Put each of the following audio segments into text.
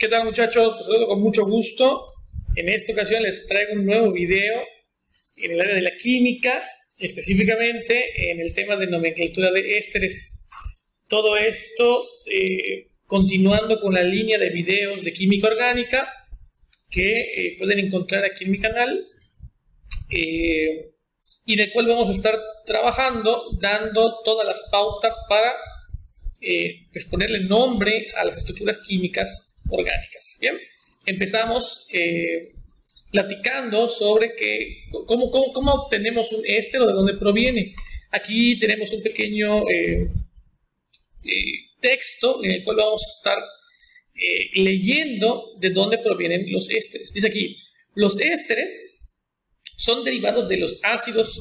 ¿Qué tal, muchachos? Los saludo con mucho gusto. En esta ocasión les traigo un nuevo video en el área de la química, específicamente en el tema de nomenclatura de ésteres. Todo esto continuando con la línea de videos de química orgánica que pueden encontrar aquí en mi canal, y en el cual vamos a estar trabajando, dando todas las pautas para pues ponerle nombre a las estructuras químicas orgánicas. Bien, empezamos platicando sobre cómo obtenemos un éster o de dónde proviene. Aquí tenemos un pequeño texto en el cual vamos a estar leyendo de dónde provienen los ésteres. Dice aquí: los ésteres son derivados de los ácidos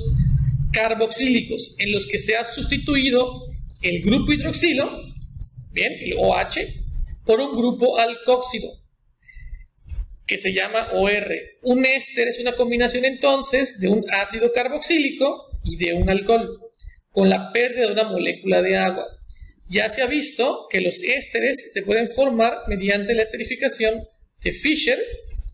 carboxílicos en los que se ha sustituido el grupo hidroxilo, bien, el OH, por un grupo alcoxído que se llama OR. Un éster es una combinación entonces de un ácido carboxílico y de un alcohol con la pérdida de una molécula de agua. Ya se ha visto que los ésteres se pueden formar mediante la esterificación de Fischer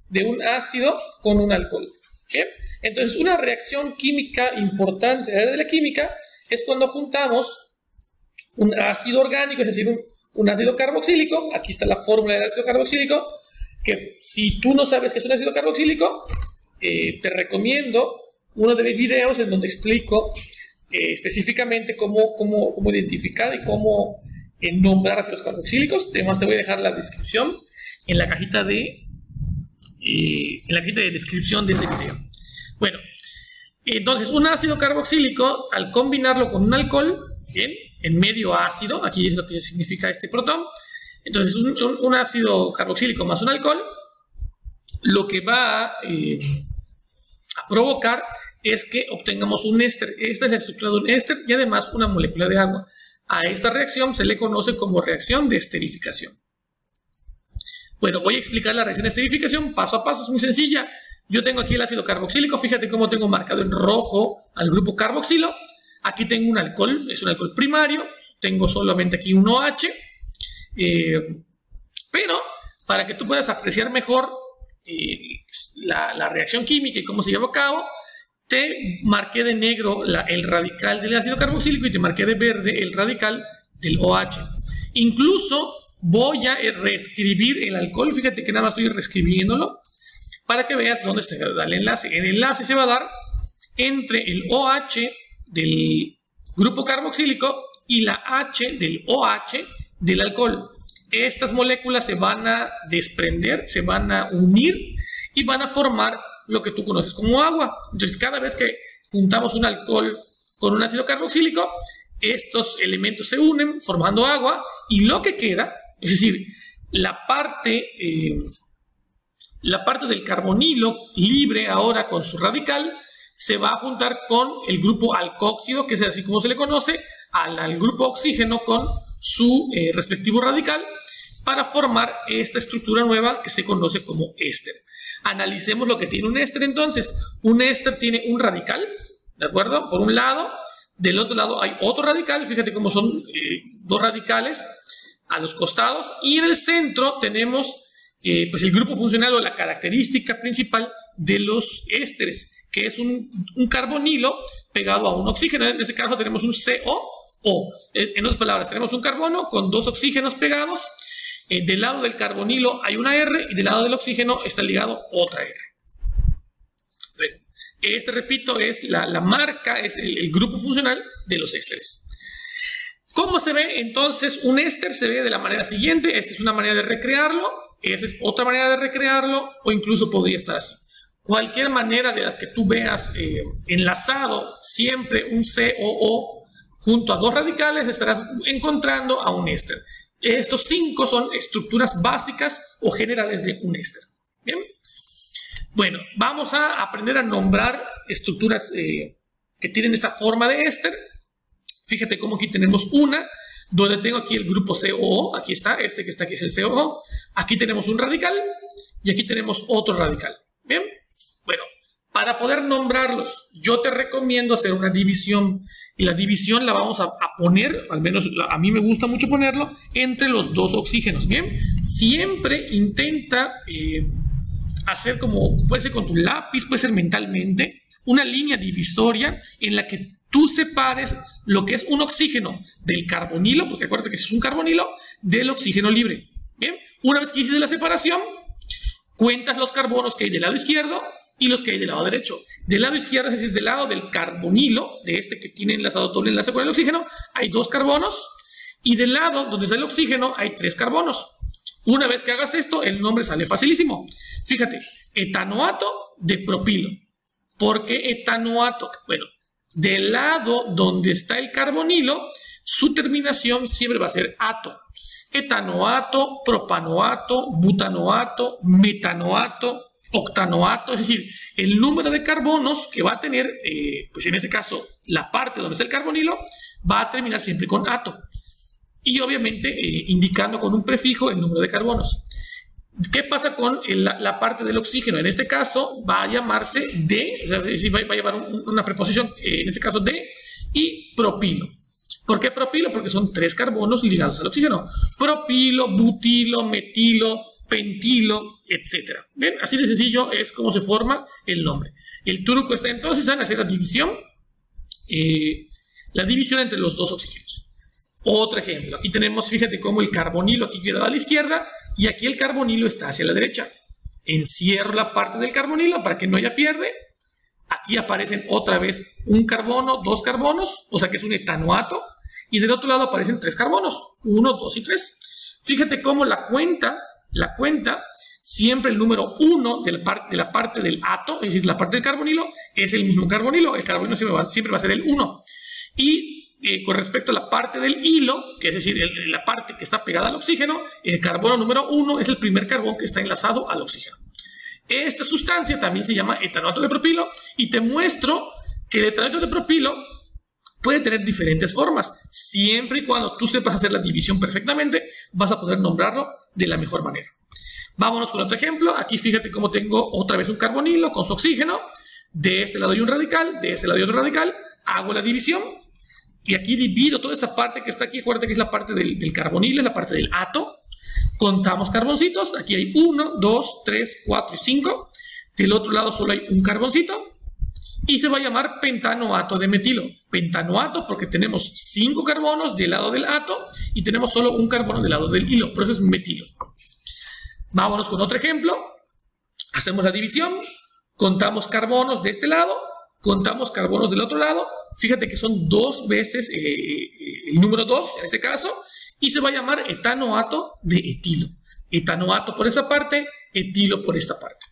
de un ácido con un alcohol. ¿Okay? Entonces, una reacción química importante de la química es cuando juntamos un ácido orgánico, es decir, un ácido carboxílico. Aquí está la fórmula del ácido carboxílico, que si tú no sabes qué es un ácido carboxílico, te recomiendo uno de mis videos en donde explico específicamente cómo identificar y cómo nombrar ácidos carboxílicos. Además, te voy a dejar la descripción en la cajita de descripción de este video. Bueno, entonces un ácido carboxílico, al combinarlo con un alcohol, bien, en medio ácido, aquí es lo que significa este protón. Entonces un ácido carboxílico más un alcohol, lo que va a provocar es que obtengamos un éster. Esta es la estructura de un éster y además una molécula de agua. A esta reacción se le conoce como reacción de esterificación. Bueno, voy a explicar la reacción de esterificación paso a paso, es muy sencilla. Yo tengo aquí el ácido carboxílico, fíjate cómo tengo marcado en rojo al grupo carboxilo. Aquí tengo un alcohol, es un alcohol primario, tengo solamente aquí un OH, pero para que tú puedas apreciar mejor la reacción química y cómo se lleva a cabo, te marqué de negro el radical del ácido carboxílico y te marqué de verde el radical del OH. Incluso voy a reescribir el alcohol, fíjate que nada más estoy reescribiéndolo para que veas dónde se da el enlace. El enlace se va a dar entre el OH del grupo carboxílico y la H del OH del alcohol. Estas moléculas se van a desprender, se van a unir y van a formar lo que tú conoces como agua. Entonces, cada vez que juntamos un alcohol con un ácido carboxílico, estos elementos se unen formando agua, y lo que queda, es decir, la parte del carbonilo libre ahora con su radical, se va a juntar con el grupo alcóxido, que es así como se le conoce, al grupo oxígeno con su respectivo radical, para formar esta estructura nueva que se conoce como éster. Analicemos lo que tiene un éster entonces. Un éster tiene un radical, ¿de acuerdo? Por un lado, del otro lado hay otro radical, fíjate cómo son dos radicales a los costados, y en el centro tenemos pues el grupo funcional o la característica principal de los ésteres, que es un carbonilo pegado a un oxígeno. En este caso tenemos un COO. En otras palabras, tenemos un carbono con dos oxígenos pegados. Del lado del carbonilo hay una R y del lado del oxígeno está ligado otra R. Bueno, este, repito, es la marca, es el grupo funcional de los ésteres. ¿Cómo se ve entonces un éster? Se ve de la manera siguiente. Esta es una manera de recrearlo, esa es otra manera de recrearlo, o incluso podría estar así. Cualquier manera de las que tú veas enlazado siempre un COO junto a dos radicales, estarás encontrando a un éster. Estos 5 son estructuras básicas o generales de un éster. Bien. Bueno, vamos a aprender a nombrar estructuras que tienen esta forma de éster. Fíjate cómo aquí tenemos una, donde tengo aquí el grupo COO, aquí está, este que está aquí es el COO. Aquí tenemos un radical y aquí tenemos otro radical. Bien. Bueno, Para poder nombrarlos, yo te recomiendo hacer una división. Y la división la vamos a poner, al menos a mí me gusta mucho ponerlo, entre los dos oxígenos. Bien, siempre intenta hacer como, puede ser con tu lápiz, puede ser mentalmente, una línea divisoria en la que tú separes lo que es un oxígeno del carbonilo, porque acuérdate que es un carbonilo, del oxígeno libre. Bien, una vez que hiciste la separación, cuentas los carbonos que hay del lado izquierdo y los que hay del lado derecho. Del lado izquierdo, es decir, del lado del carbonilo, de este que tiene enlazado doble enlace con el oxígeno, hay 2 carbonos, y del lado donde está el oxígeno hay 3 carbonos. Una vez que hagas esto, el nombre sale facilísimo. Fíjate, etanoato de propilo. ¿Por qué etanoato? Bueno, del lado donde está el carbonilo, su terminación siempre va a ser ato. Etanoato, propanoato, butanoato, metanoato, octanoato, es decir, el número de carbonos que va a tener, pues en este caso, la parte donde está el carbonilo, va a terminar siempre con ato. Y obviamente indicando con un prefijo el número de carbonos. ¿Qué pasa con la parte del oxígeno? En este caso va a llamarse de, o sea, va a llevar una preposición, en este caso de, y propilo. ¿Por qué propilo? Porque son 3 carbonos ligados al oxígeno. Propilo, butilo, metilo, pentilo, etc. Bien, así de sencillo es como se forma el nombre. El truco está entonces en hacer la división entre los dos oxígenos. Otro ejemplo, aquí tenemos, fíjate cómo el carbonilo aquí queda a la izquierda y aquí el carbonilo está hacia la derecha. Encierro la parte del carbonilo para que no haya pierde. Aquí aparecen otra vez un carbono, 2 carbonos, o sea que es un etanoato. Y del otro lado aparecen 3 carbonos, 1, 2 y 3. Fíjate cómo la cuenta siempre el número 1 de la parte del ato, es decir, la parte del carbonilo, es el mismo carbonilo. El carbonilo siempre va a ser el 1. Y con respecto a la parte del hilo, que es decir, la parte que está pegada al oxígeno, el carbono número 1 es el primer carbón que está enlazado al oxígeno. Esta sustancia también se llama etanoato de propilo y te muestro que el etanoato de propilo puede tener diferentes formas. Siempre y cuando tú sepas hacer la división perfectamente, vas a poder nombrarlo de la mejor manera. Vámonos con otro ejemplo. Aquí fíjate cómo tengo otra vez un carbonilo con su oxígeno. De este lado hay un radical, de este lado hay otro radical. Hago la división. Y aquí divido toda esta parte que está aquí. Acuérdate que es la parte del carbonilo, es la parte del ato. Contamos carboncitos. Aquí hay 1, 2, 3, 4 y 5. Del otro lado solo hay un carboncito. Y se va a llamar pentanoato de metilo. Pentanoato porque tenemos 5 carbonos del lado del ato y tenemos solo un carbono del lado del hilo. Por eso es metilo. Vámonos con otro ejemplo. Hacemos la división. Contamos carbonos de este lado. Contamos carbonos del otro lado. Fíjate que son 2 veces el número 2 en este caso. Y se va a llamar etanoato de etilo. Etanoato por esta parte, etilo por esta parte.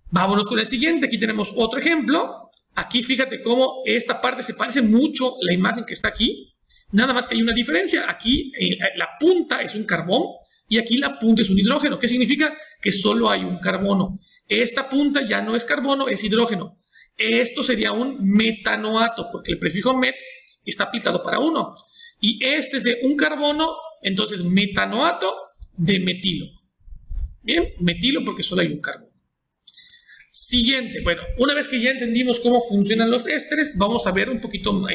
Vámonos con el siguiente. Aquí tenemos otro ejemplo. Aquí fíjate cómo esta parte se parece mucho a la imagen que está aquí. Nada más que hay una diferencia. Aquí la punta es un carbón y aquí la punta es un hidrógeno. ¿Qué significa? Que solo hay un carbono. Esta punta ya no es carbono, es hidrógeno. Esto sería un metanoato porque el prefijo met está aplicado para 1. Y este es de un carbono, entonces metanoato de metilo. Bien, metilo porque solo hay un carbono. Siguiente, bueno, una vez que ya entendimos cómo funcionan los ésteres, vamos a ver un poquito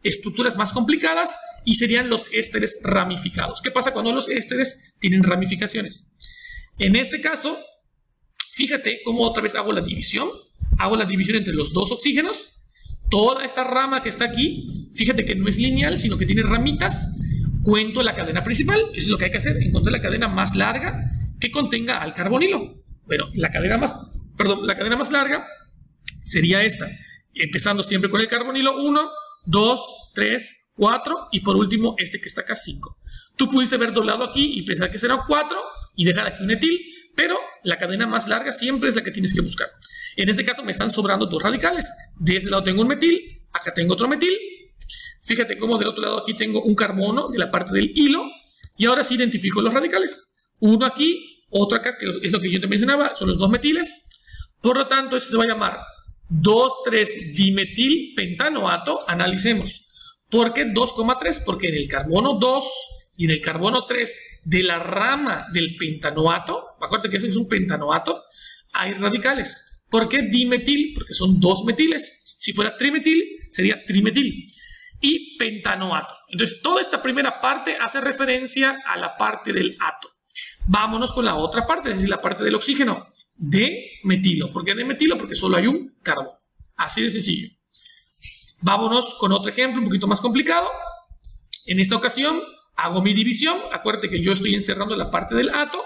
estructuras más complicadas y serían los ésteres ramificados. ¿Qué pasa cuando los ésteres tienen ramificaciones? En este caso, fíjate cómo otra vez hago la división entre los dos oxígenos. Toda esta rama que está aquí, fíjate que no es lineal, sino que tiene ramitas. Cuento la cadena principal, eso es lo que hay que hacer, encontrar la cadena más larga que contenga al carbonilo. Bueno, la cadena más larga sería esta, empezando siempre con el carbonilo 1, 2, 3, 4 y por último este que está acá 5. Tú pudiste haber doblado aquí y pensar que será 4 y dejar aquí un etil, pero la cadena más larga siempre es la que tienes que buscar. En este caso me están sobrando 2 radicales. De este lado tengo un metil, acá tengo otro metil. Fíjate cómo del otro lado aquí tengo un carbono de la parte del hilo. Y ahora sí identifico los radicales. Uno aquí, otro acá, que es lo que yo te mencionaba, son los 2 metiles. Por lo tanto, este se va a llamar 2,3 dimetilpentanoato. Analicemos. ¿Por qué 2,3? Porque en el carbono 2 y en el carbono 3 de la rama del pentanoato, acuérdate que eso es un pentanoato, hay radicales. ¿Por qué dimetil? Porque son dos metiles. Si fuera trimetil, sería trimetil. Y pentanoato. Entonces, toda esta primera parte hace referencia a la parte del ato. Vámonos con la otra parte, es decir, la parte del oxígeno. De metilo. ¿Por qué de metilo? Porque solo hay un carbono. Así de sencillo. Vámonos con otro ejemplo un poquito más complicado. En esta ocasión hago mi división. Acuérdate que yo estoy encerrando la parte del ato.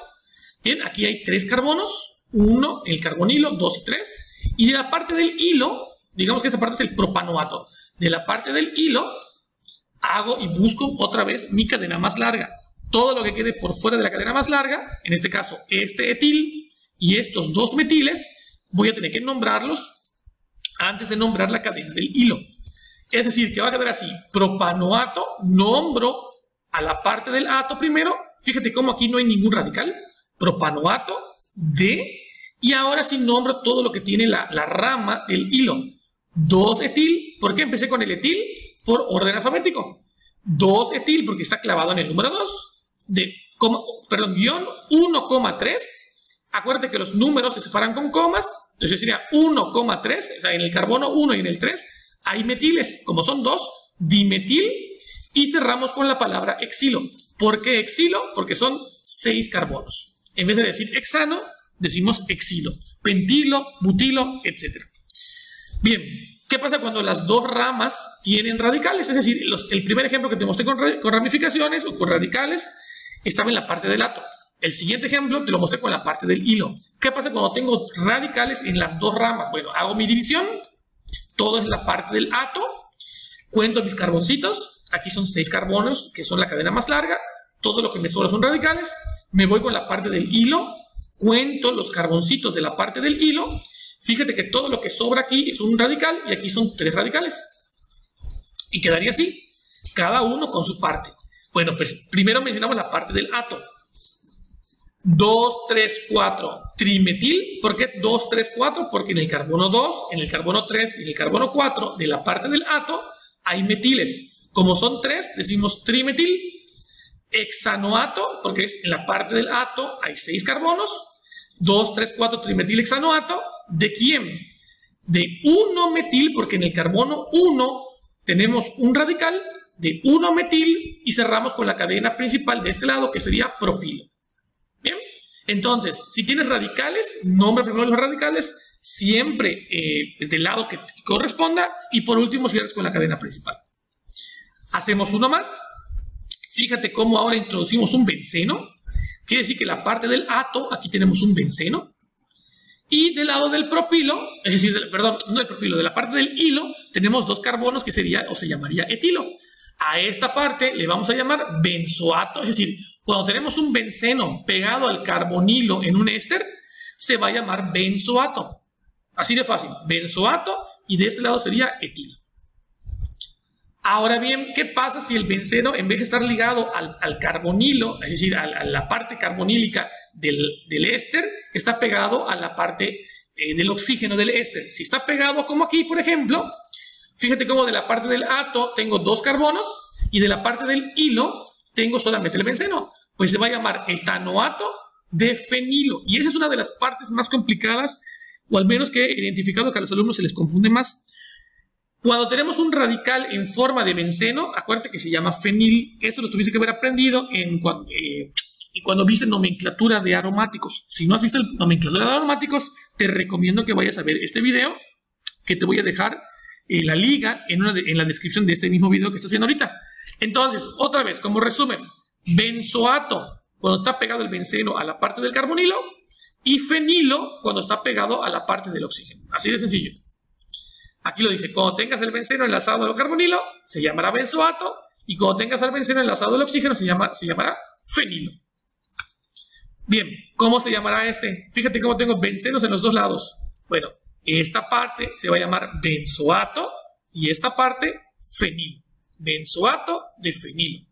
Bien, aquí hay 3 carbonos. 1, el carbonilo, 2 y 3. Y de la parte del hilo, digamos que esta parte es el propanoato. De la parte del hilo, hago y busco otra vez mi cadena más larga. Todo lo que quede por fuera de la cadena más larga, en este caso este etil y estos 2 metiles, voy a tener que nombrarlos antes de nombrar la cadena del hilo. Es decir, que va a quedar así: propanoato, nombro a la parte del ato primero. Fíjate cómo aquí no hay ningún radical. Propanoato de, y ahora sí nombro todo lo que tiene la rama del hilo. 2-etil, ¿por qué empecé con el etil? Por orden alfabético. 2-etil, porque está clavado en el número 2. Guión 1,3. Acuérdate que los números se separan con comas. Entonces sería 1,3, o sea, en el carbono 1 y en el 3 hay metiles. Como son 2, dimetil. Y cerramos con la palabra exilo. ¿Por qué exilo? Porque son 6 carbonos. En vez de decir hexano, decimos exilo. Pentilo, butilo, etc. Bien, ¿qué pasa cuando las dos ramas tienen radicales? Es decir, el primer ejemplo que te mostré con ramificaciones o con radicales estaba en la parte del ato. El siguiente ejemplo te lo mostré con la parte del hilo. ¿Qué pasa cuando tengo radicales en las dos ramas? Bueno, hago mi división. Todo es la parte del ato. Cuento mis carboncitos. Aquí son 6 carbonos, que son la cadena más larga. Todo lo que me sobra son radicales. Me voy con la parte del hilo. Cuento los carboncitos de la parte del hilo. Fíjate que todo lo que sobra aquí es un radical y aquí son 3 radicales. Y quedaría así, cada uno con su parte. Bueno, pues primero mencionamos la parte del ato. 2, 3, 4, trimetil. ¿Por qué 2, 3, 4? Porque en el carbono 2, en el carbono 3 y en el carbono 4 de la parte del ato hay metiles. Como son 3, decimos trimetil. Hexanoato, porque es en la parte del ato hay 6 carbonos. 2, 3, 4, trimetil hexanoato. ¿De quién? De 1-metil, porque en el carbono 1 tenemos un radical de 1-metil y cerramos con la cadena principal de este lado, que sería propilo. Bien, entonces, si tienes radicales, nombra primero los radicales, siempre del lado que corresponda, y por último cierres con la cadena principal. Hacemos uno más. Fíjate cómo ahora introducimos un benceno. Quiere decir que la parte del ato, aquí tenemos un benceno. Y del lado del propilo, es decir, perdón, no del propilo, de la parte del hilo, tenemos 2 carbonos que sería o se llamaría etilo. A esta parte le vamos a llamar benzoato, es decir, cuando tenemos un benceno pegado al carbonilo en un éster, se va a llamar benzoato. Así de fácil, benzoato, y de este lado sería etilo. Ahora bien, ¿qué pasa si el benceno, en vez de estar ligado al carbonilo, es decir, a la parte carbonílica del éster, está pegado a la parte del oxígeno del éster? Si está pegado como aquí, por ejemplo, fíjate cómo de la parte del ato tengo 2 carbonos y de la parte del hilo tengo solamente el benceno. Pues se va a llamar etanoato de fenilo. Y esa es una de las partes más complicadas, o al menos que he identificado que a los alumnos se les confunde más. Cuando tenemos un radical en forma de benceno, acuérdate que se llama fenil. Esto lo tuviste que haber aprendido cuando viste nomenclatura de aromáticos. Si no has visto nomenclatura de aromáticos, te recomiendo que vayas a ver este video, que te voy a dejar la liga en la descripción de este mismo video que estás viendo ahorita. Entonces, otra vez, como resumen, benzoato cuando está pegado el benceno a la parte del carbonilo y fenilo cuando está pegado a la parte del oxígeno. Así de sencillo. Aquí lo dice: cuando tengas el benceno enlazado al carbonilo, se llamará benzoato, y cuando tengas el benceno enlazado al oxígeno, se llamará fenilo. Bien, ¿cómo se llamará este? Fíjate cómo tengo bencenos en los dos lados. Bueno, esta parte se va a llamar benzoato y esta parte fenilo. Benzoato de fenilo.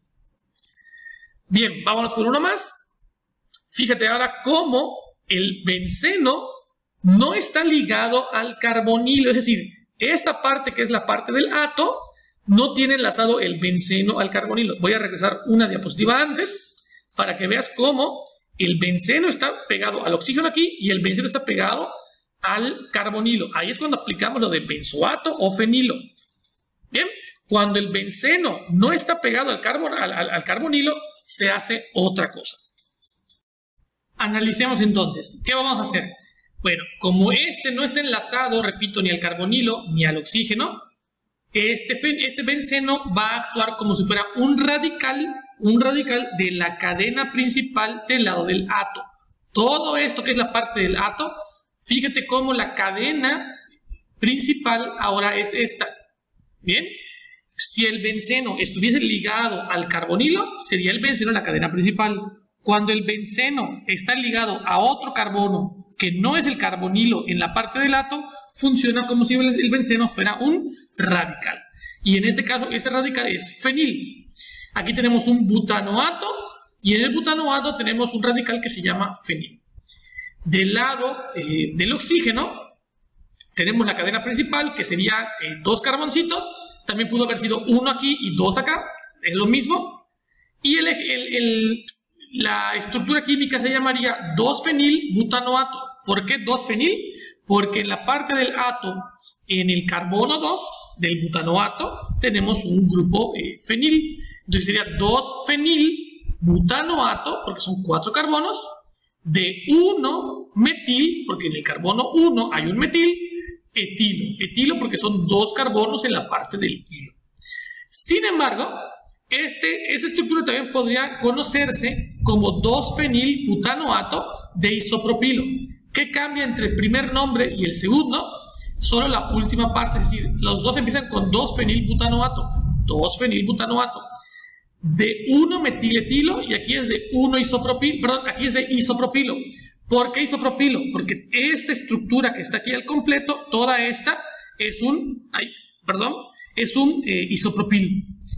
Bien, vámonos con uno más. Fíjate ahora cómo el benceno no está ligado al carbonilo, es decir, esta parte que es la parte del ato no tiene enlazado el benceno al carbonilo. Voy a regresar una diapositiva antes para que veas cómo el benceno está pegado al oxígeno aquí y el benceno está pegado al carbonilo. Ahí es cuando aplicamos lo de benzoato o fenilo. Bien, cuando el benceno no está pegado al carbonilo, se hace otra cosa. Analicemos entonces. ¿Qué vamos a hacer? Bueno, como este no está enlazado, repito, ni al carbonilo ni al oxígeno, este benceno va a actuar como si fuera un radical de la cadena principal del lado del átomo. Todo esto que es la parte del átomo, fíjate cómo la cadena principal ahora es esta. Bien, si el benceno estuviese ligado al carbonilo, sería el benceno la cadena principal. Cuando el benceno está ligado a otro carbono que no es el carbonilo en la parte del átomo, funciona como si el benceno fuera un radical. Y en este caso, ese radical es fenil. Aquí tenemos un butanoato y en el butanoato tenemos un radical que se llama fenil. Del lado del oxígeno, tenemos la cadena principal que sería dos carboncitos. También pudo haber sido uno aquí y dos acá, es lo mismo. Y la estructura química se llamaría 2-fenil-butanoato. ¿Por qué 2-fenil? Porque en la parte del átomo, en el carbono 2 del butanoato, tenemos un grupo fenil. Entonces sería 2-fenil-butanoato, porque son 4 carbonos, de 1-metil, porque en el carbono 1 hay un metil, etilo. Etilo porque son 2 carbonos en la parte del hilo. Sin embargo, esa estructura también podría conocerse como 2-fenil-butanoato de isopropilo. ¿Qué cambia entre el primer nombre y el segundo? Solo la última parte, es decir, los dos empiezan con 2-fenil-butanoato. 2-fenil-butanoato. De 1-metiletilo y aquí es de 1-isopropilo, perdón, aquí es de isopropilo. ¿Por qué isopropilo? Porque esta estructura que está aquí al completo, toda esta es un isopropilo.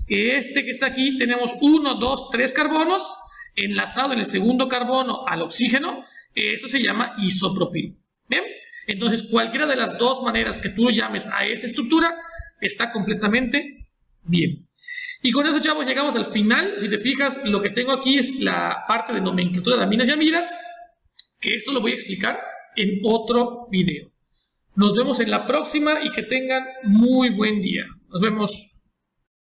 Este que está aquí tenemos 1, 2, 3 carbonos enlazado en el segundo carbono al oxígeno. Eso se llama isopropilo. ¿Bien? Entonces cualquiera de las dos maneras que tú llames a esta estructura está completamente bien. Y con eso, chavos, llegamos al final. Si te fijas, lo que tengo aquí es la parte de nomenclatura de aminas y amidas, que esto lo voy a explicar en otro video. Nos vemos en la próxima y que tengan muy buen día. Nos vemos.